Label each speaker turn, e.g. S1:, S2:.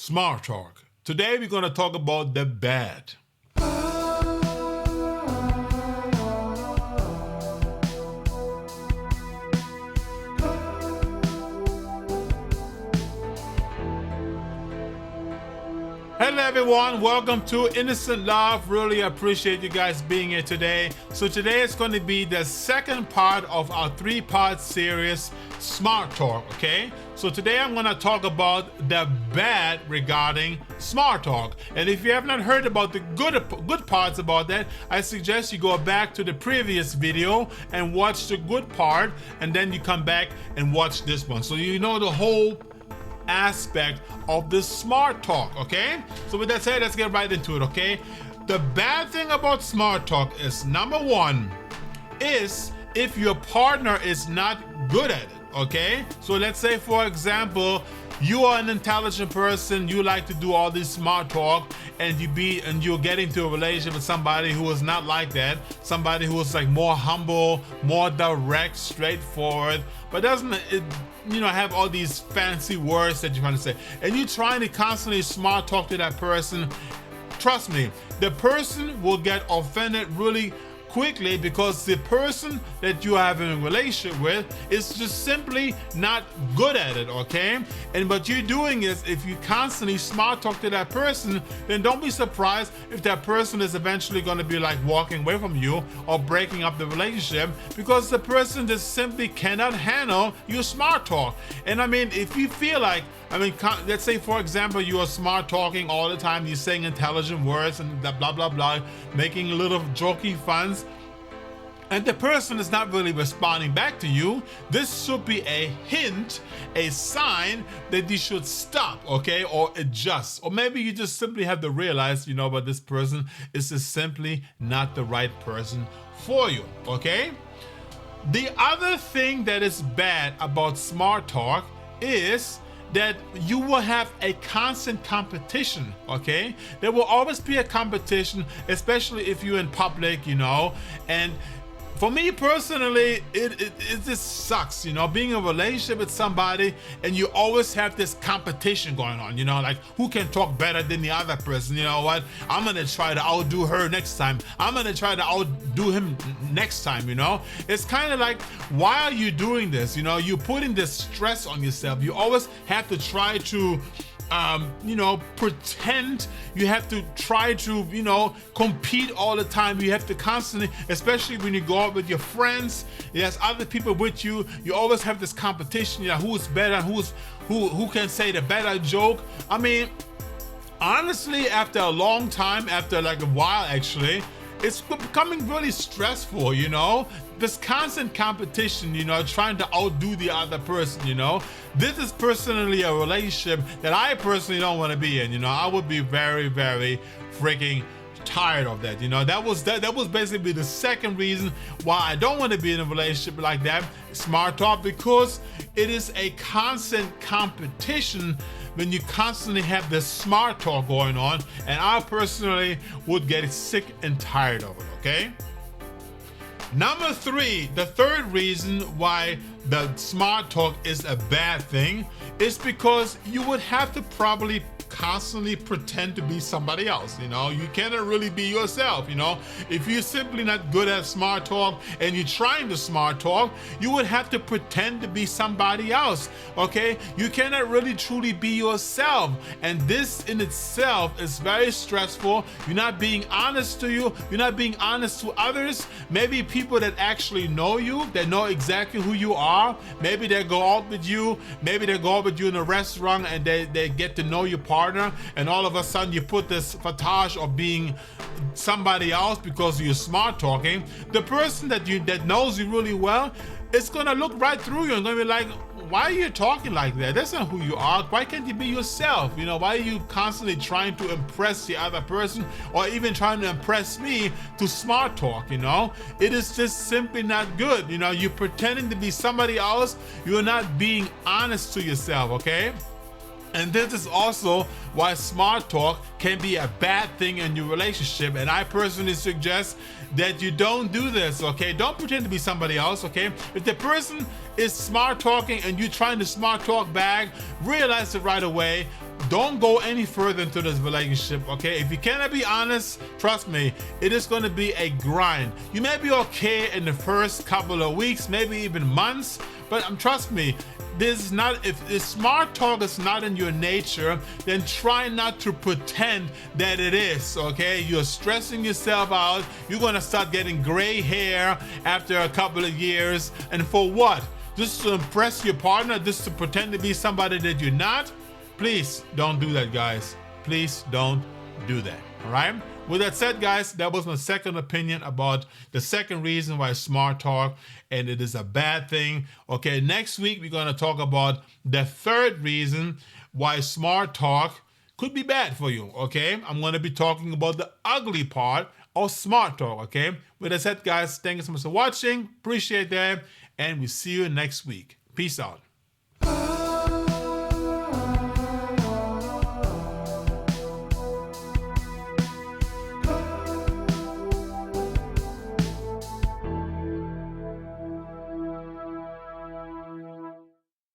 S1: Smart Talk. Today we're going to talk about the bad. Hello everyone, welcome to Innocent Love. Really appreciate you guys being here today. So today is going to be the second part of our 3-part series, Smart Talk, okay? So today I'm going to talk about the bad regarding Smart Talk. And if you have not heard about the good parts about that, I suggest you go back to the previous video and watch the good part, and then you come back and watch this one. So you know the whole aspect of the Smart Talk, okay? So with that said, let's get right into it, okay? The bad thing about Smart Talk is, number one, is if your partner is not good at it, okay? So let's say, for example, you are an intelligent person, you like to do all this smart talk, and you're getting into a relationship with somebody who is not like that, somebody who is like more humble, more direct, straightforward, but doesn't have all these fancy words that you're trying to say, and you're trying to constantly smart talk to that person. Trust me, the person will get offended really quickly, because the person that you are having a relationship with is just simply not good at it, okay? And what you're doing is, if you constantly smart talk to that person, then don't be surprised if that person is eventually going to be like walking away from you or breaking up the relationship, because the person just simply cannot handle your smart talk. And I mean, if you feel like, let's say, for example, you are smart talking all the time, you're saying intelligent words and blah, blah, blah, making little jokey funs, and the person is not really responding back to you, this should be a hint, a sign that you should stop, okay, or adjust. Or maybe you just simply have to realize, but this person is just simply not the right person for you, okay? The other thing that is bad about Smart Talk is that you will have a constant competition, okay? There will always be a competition, especially if you're in public, and for me personally, it just sucks, being in a relationship with somebody and you always have this competition going on, like who can talk better than the other person. You know what? I'm gonna try to outdo her next time. I'm gonna try to outdo him next time, It's kind of like, why are you doing this? You're putting this stress on yourself. You always have to try to pretend. You have to try to, compete all the time. You have to constantly, especially when you go out with your friends, there's other people with you. You always have this competition, who's better, who can say the better joke. I mean, honestly, after a long time, after like a while actually, it's becoming really stressful, this constant competition, trying to outdo the other person, This is personally a relationship that I personally don't want to be in, I would be very, very freaking tired of that, That was basically the second reason why I don't want to be in a relationship like that, Smart Talk, because it is a constant competition when you constantly have this smart talk going on, and I personally would get sick and tired of it, okay? Number 3, the third reason why the smart talk is a bad thing is because you would have to probably constantly pretend to be somebody else, You cannot really be yourself, If you're simply not good at smart talk and you're trying to smart talk, you would have to pretend to be somebody else, okay? You cannot really truly be yourself, and this in itself is very stressful. You're not being honest to you. You're not being honest to others. Maybe people that actually know you, that know exactly who you are, maybe they go out with you, maybe they go out with you in a restaurant and they get to know your partner, and all of a sudden you put this facade of being somebody else because you're smart talking. The person that knows you really well, it's gonna look right through you and gonna be like, why are you talking like that? That's not who you are. Why can't you be yourself? Why are you constantly trying to impress the other person, or even trying to impress me to smart talk? It is just simply not good. You're pretending to be somebody else. You're not being honest to yourself, okay? And this is also why smart talk can be a bad thing in your relationship. And I personally suggest that you don't do this, okay? Don't pretend to be somebody else, okay? If the person is smart talking and you're trying to smart talk back, realize it right away. don't go any further into this relationship, okay? If you cannot be honest, trust me, it is going to be a grind. You may be okay in the first couple of weeks, maybe even months, but trust me, this is not, if smart talk is not in your nature, then try not to pretend that it is, okay? You're stressing yourself out. You're gonna start getting gray hair after a couple of years. And for what? Just to impress your partner, just to pretend to be somebody that you're not? Please don't do that, guys. Please don't do that, all right? With that said, guys, that was my second opinion about the second reason why smart talk, and it is a bad thing. Okay, next week we're going to talk about the third reason why smart talk could be bad for you, okay? I'm going to be talking about the ugly part of smart talk, okay? With that said, guys, thank you so much for watching. Appreciate that, and we'll see you next week. Peace out.